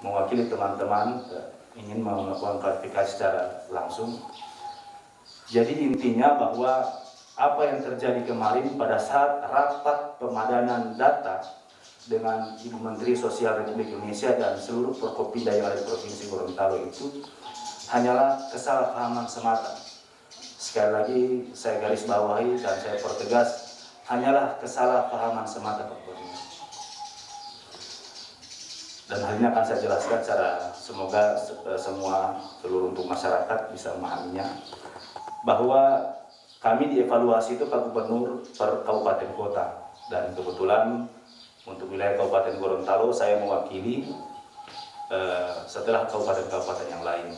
mewakili teman-teman ingin melakukan klarifikasi secara langsung. Jadi intinya bahwa apa yang terjadi kemarin pada saat rapat pemadanan data dengan Ibu Menteri Sosial Republik Indonesia dan seluruh Forkopimda yang ada di Provinsi Gorontalo itu hanyalah kesalahpahaman semata. Sekali lagi saya garis bawahi dan saya pertegas, hanyalah kesalahpahaman semata, Pak Gubernur. Dan hal ini akan saya jelaskan secara semoga semua seluruh untuk masyarakat bisa memahaminya, bahwa kami dievaluasi itu Pak Gubernur per kabupaten kota, dan kebetulan untuk wilayah Kabupaten Gorontalo saya mewakili setelah kabupaten-kabupaten yang lain.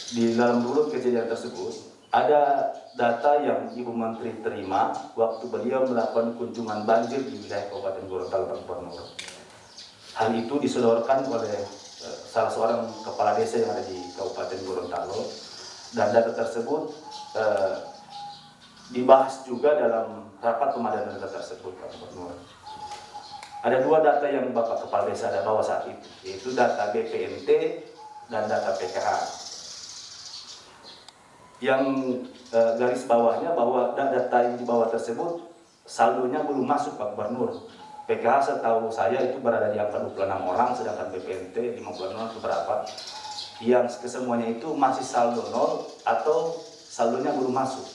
Di dalam dulu kejadian tersebut ada data yang Ibu Menteri terima waktu beliau melakukan kunjungan banjir di wilayah Kabupaten Gorontalo, Pak Gubernur. Hal itu disodorkan oleh salah seorang kepala desa yang ada di Kabupaten Gorontalo, dan data tersebut dibahas juga dalam rapat pemadanan data tersebut, Pak Gubernur. Ada dua data yang Bapak Kepala Desa ada bawa saat itu, yaitu data BPNT dan data PKH. Yang garis bawahnya bahwa data yang dibawa tersebut saldonya belum masuk, Pak Gubernur. PKH setahu saya itu berada di angka 26 orang, sedangkan BPNT 56 itu berapa. Yang kesemuanya itu masih saldo nol atau saldonya belum masuk.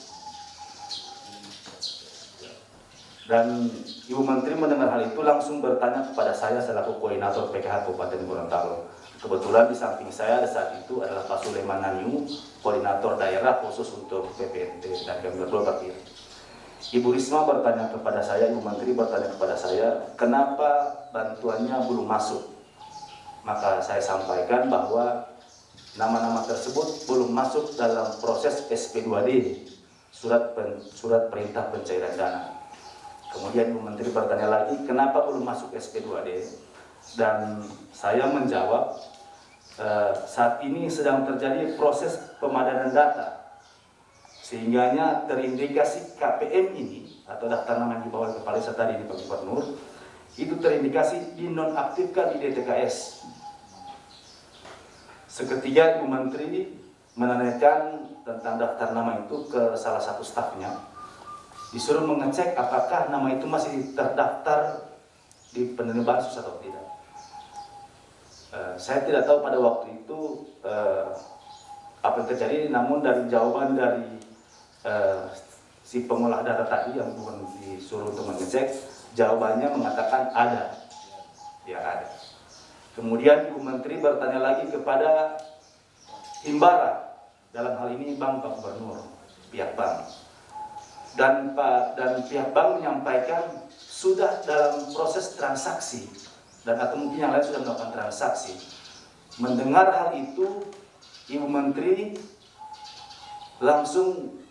Dan Ibu Menteri mendengar hal itu langsung bertanya kepada saya selaku koordinator PKH Kabupaten Gorontalo. Kebetulan di samping saya saat itu adalah Pak Sulaiman Nanyu, koordinator daerah khusus untuk PPNT, dan kami berdua berdiri. Ibu Risma bertanya kepada saya, Ibu Menteri bertanya kepada saya, kenapa bantuannya belum masuk? Maka saya sampaikan bahwa nama-nama tersebut belum masuk dalam proses SP2D, surat perintah pencairan dana. Kemudian Ibu Menteri bertanya lagi, kenapa belum masuk SP2D? Dan saya menjawab, saat ini sedang terjadi proses pemadanan data, sehingganya terindikasi KPM ini atau daftar nama yang dibawa kepala desa tadi di Pak Gubernur itu terindikasi dinonaktifkan di DTKS. Seketika Ibu Menteri menanyakan tentang daftar nama itu ke salah satu stafnya, disuruh mengecek apakah nama itu masih terdaftar di penerima bansos atau tidak. Saya tidak tahu pada waktu itu apa yang terjadi, namun dari jawaban dari si pengolah data tadi yang bukan disuruh untuk mengecek, jawabannya mengatakan ada, ya ada. Kemudian Ibu Menteri bertanya lagi kepada Himbara, dalam hal ini Pak Gubernur, pihak bank. Dan pihak bank menyampaikan sudah dalam proses transaksi, dan atau mungkin yang lain sudah melakukan transaksi. Mendengar hal itu, Ibu Menteri langsung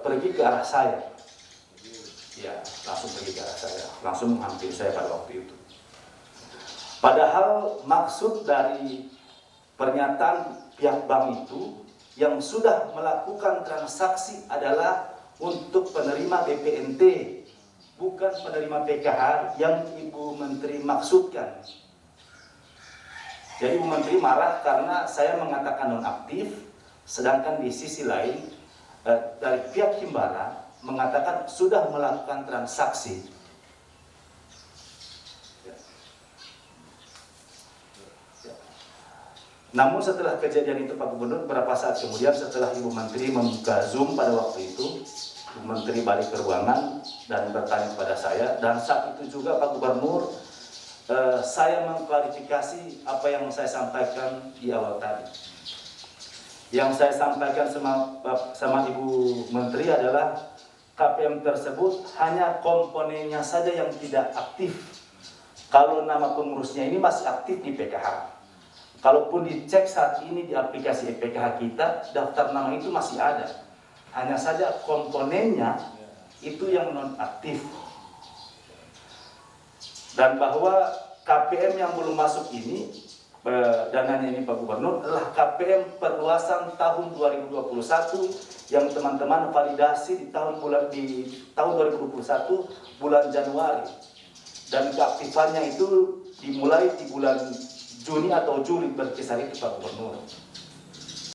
pergi ke arah saya. Ya, langsung pergi ke arah saya, langsung menghampiri saya pada waktu itu. Padahal maksud dari pernyataan pihak bank itu yang sudah melakukan transaksi adalah untuk penerima BPNT, bukan penerima PKH yang Ibu Menteri maksudkan. Jadi Ibu Menteri marah karena saya mengatakan nonaktif, sedangkan di sisi lain dari pihak Himbara mengatakan sudah melakukan transaksi. Namun setelah kejadian itu Pak Gubernur, beberapa saat kemudian setelah Ibu Menteri membuka Zoom pada waktu itu, Ibu Menteri balik ke ruangan dan bertanya kepada saya, dan saat itu juga Pak Gubernur, saya mengklarifikasi apa yang saya sampaikan di awal tadi. Yang saya sampaikan sama Ibu Menteri adalah KPM tersebut hanya komponennya saja yang tidak aktif. Kalau nama pengurusnya ini masih aktif di PKH. Kalaupun dicek saat ini di aplikasi PKH kita, daftar nama itu masih ada. Hanya saja komponennya itu yang non-aktif. Dan bahwa KPM yang belum masuk ini, dananya ini Pak Gubernur, adalah KPM perluasan tahun 2021 yang teman-teman validasi di tahun 2021 bulan Januari. Dan keaktifannya itu dimulai di bulan Juni atau Juli berkisar itu Pak Gubernur.